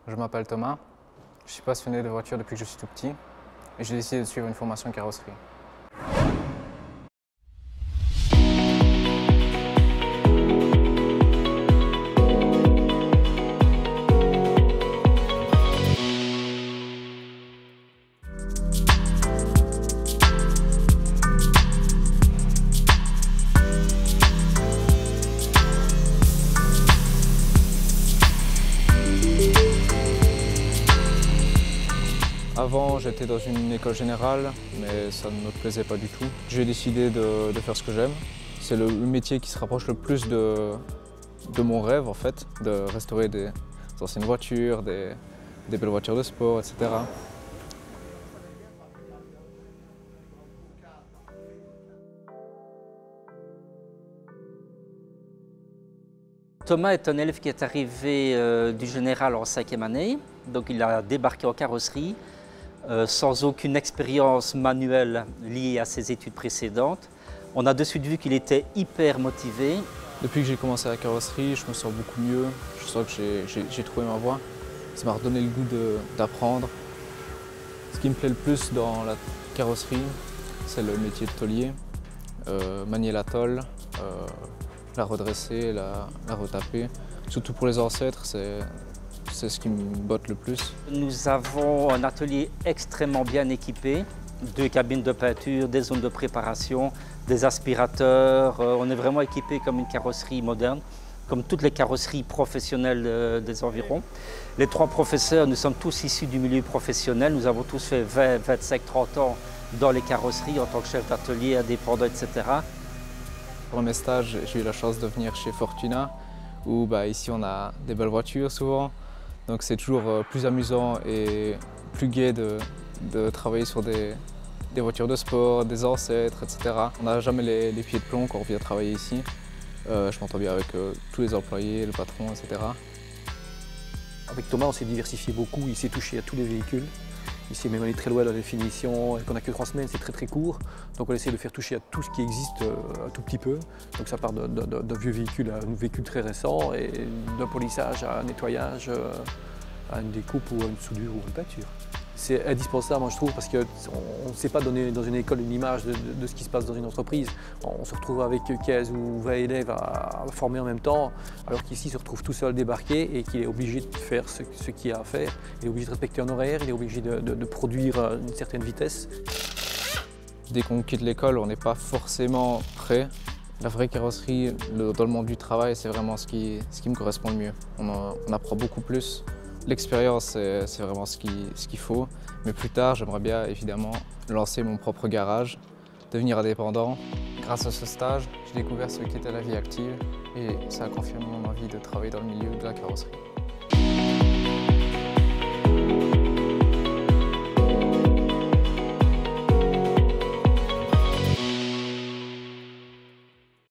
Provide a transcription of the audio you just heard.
Je m'appelle Thomas, je suis passionné de voitures depuis que je suis tout petit et j'ai décidé de suivre une formation carrosserie. Avant, j'étais dans une école générale, mais ça ne me plaisait pas du tout. J'ai décidé de faire ce que j'aime. C'est le métier qui se rapproche le plus de mon rêve, en fait, de restaurer des anciennes voitures, des belles voitures de sport, etc. Thomas est un élève qui est arrivé du général en 5e année, donc il a débarqué en carrosserie sans aucune expérience manuelle liée à ses études précédentes. On a de suite vu qu'il était hyper motivé. Depuis que j'ai commencé la carrosserie, je me sens beaucoup mieux, je sens que j'ai trouvé ma voie. Ça m'a redonné le goût d'apprendre. Ce qui me plaît le plus dans la carrosserie, c'est le métier de tôlier. Manier la tôle, la redresser, la retaper. Surtout pour les ancêtres, c'est ce qui me botte le plus. Nous avons un atelier extrêmement bien équipé, 2 cabines de peinture, des zones de préparation, des aspirateurs. On est vraiment équipé comme une carrosserie moderne, comme toutes les carrosseries professionnelles des environs. Les 3 professeurs, nous sommes tous issus du milieu professionnel. Nous avons tous fait 20, 25, 30 ans dans les carrosseries en tant que chef d'atelier, indépendant, etc. Pour mes stages, j'ai eu la chance de venir chez Fortuna, où ici on a des belles voitures souvent. Donc c'est toujours plus amusant et plus gai de travailler sur des voitures de sport, des ancêtres, etc. On n'a jamais les pieds de plomb quand on vient travailler ici. Je m'entends bien avec tous les employés, le patron, etc. Avec Thomas, on s'est diversifié beaucoup, il s'est touché à tous les véhicules. Il s'est même allé très loin dans la définition, et qu'on n'a que 3 semaines, c'est très très court. Donc on essaie de faire toucher à tout ce qui existe un tout petit peu. Donc ça part d'un vieux véhicule à un véhicule très récent, et d'un polissage à un nettoyage, à une découpe ou à une soudure ou une peinture. C'est indispensable, moi, je trouve, parce qu'on ne sait pas donner dans une école une image de ce qui se passe dans une entreprise. On se retrouve avec 15 ou 20 élèves à former en même temps, alors qu'ici, il se retrouve tout seul débarqué et qu'il est obligé de faire ce qu'il a à faire. Il est obligé de respecter un horaire, il est obligé de produire à une certaine vitesse. Dès qu'on quitte l'école, on n'est pas forcément prêt. La vraie carrosserie, dans le monde du travail, c'est vraiment ce qui me correspond le mieux. On apprend beaucoup plus. L'expérience, c'est vraiment ce qu'il faut. Mais plus tard, j'aimerais bien évidemment lancer mon propre garage, devenir indépendant. Grâce à ce stage, j'ai découvert ce qu'était la vie active et ça a confirmé mon envie de travailler dans le milieu de la carrosserie.